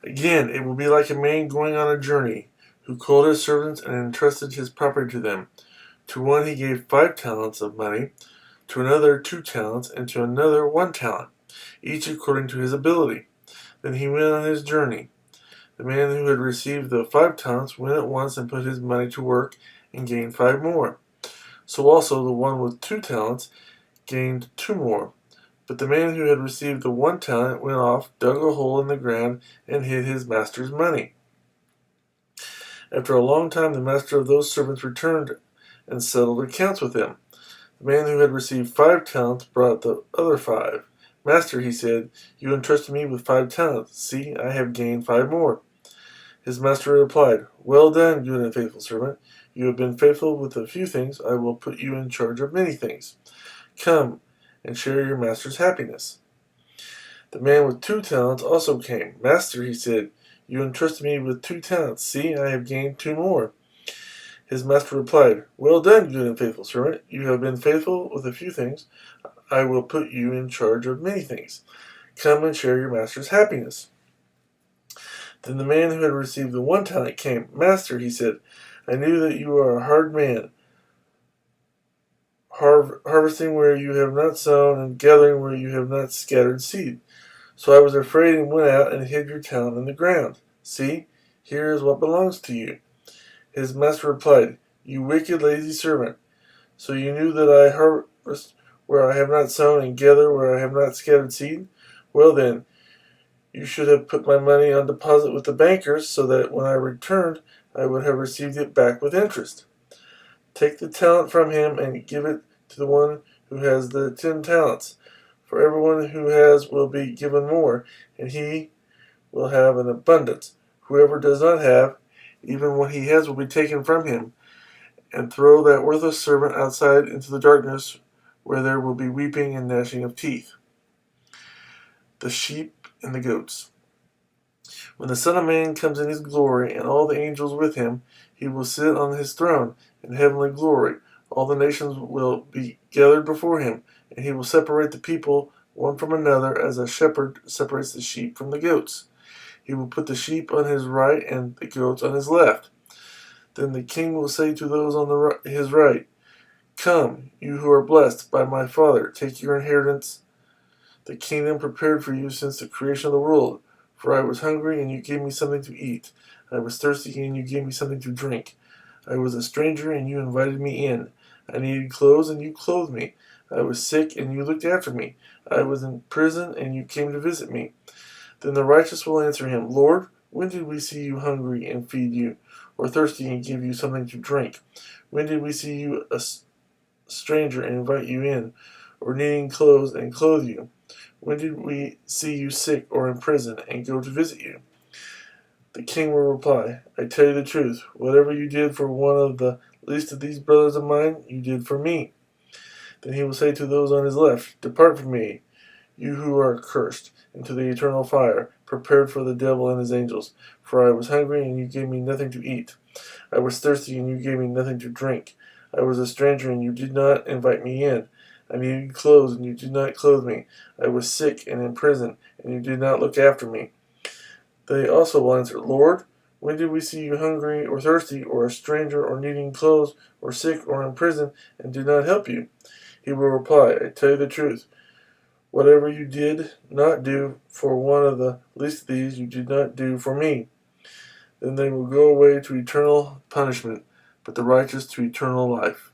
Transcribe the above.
Again, it will be like a man going on a journey, who called his servants and entrusted his property to them. To one he gave 5 talents of money, to another 2 talents, and to another 1 talent, each according to his ability. Then he went on his journey. The man who had received the 5 talents went at once and put his money to work and gained 5 more. So also the one with 2 talents gained 2 more. But the man who had received the 1 talent went off, dug a hole in the ground, and hid his master's money. After a long time, the master of those servants returned and settled accounts with them. The man who had received 5 talents brought the other 5. Master, he said, you entrusted me with 5 talents. See, I have gained 5 more. His master replied, well done, good and faithful servant. You have been faithful with a few things. I will put you in charge of many things. Come and share your master's happiness. The man with 2 talents also came. Master, he said, you entrusted me with 2 talents. See, I have gained 2 more. His master replied, well done, good and faithful servant. You have been faithful with a few things. I will put you in charge of many things. Come and share your master's happiness. Then the man who had received the 1 talent came. Master, he said, I knew that you are a hard man, harvesting where you have not sown and gathering where you have not scattered seed. So I was afraid and went out and hid your talent in the ground. See, here is what belongs to you. His master replied, you wicked, lazy servant. So you knew that I harvest where I have not sown and gather where I have not scattered seed? Well then, you should have put my money on deposit with the bankers, so that when I returned, I would have received it back with interest. Take the talent from him and give it to the one who has the 10 talents. For everyone who has will be given more, and he will have an abundance. Whoever does not have, even what he has will be taken from him. And throw that worthless servant outside into the darkness, where there will be weeping and gnashing of teeth. The sheep and the goats. When the Son of Man comes in his glory, and all the angels with him, he will sit on his throne in heavenly glory. All the nations will be gathered before him, and he will separate the people one from another, as a shepherd separates the sheep from the goats. He will put the sheep on his right and the goats on his left. Then the king will say to those on his right, come, you who are blessed by my Father, take your inheritance, the kingdom prepared for you since the creation of the world. For I was hungry, and you gave me something to eat. I was thirsty, and you gave me something to drink. I was a stranger, and you invited me in. I needed clothes, and you clothed me. I was sick, and you looked after me. I was in prison, and you came to visit me. Then the righteous will answer him, Lord, when did we see you hungry and feed you, or thirsty and give you something to drink? When did we see you a stranger and invite you in, or needing clothes and clothe you? When did we see you sick or in prison and go to visit you? The king will reply, I tell you the truth, whatever you did for one of the least of these brothers of mine, you did for me. Then he will say to those on his left, depart from me, you who are cursed, into the eternal fire, prepared for the devil and his angels. For I was hungry, and you gave me nothing to eat. I was thirsty, and you gave me nothing to drink. I was a stranger, and you did not invite me in. I needed clothes, and you did not clothe me. I was sick and in prison, and you did not look after me. They also will answer, Lord, when did we see you hungry or thirsty, or a stranger, or needing clothes, or sick, or in prison, and did not help you? He will reply, I tell you the truth. Whatever you did not do for one of the least of these, you did not do for me. Then they will go away to eternal punishment, but the righteous to eternal life.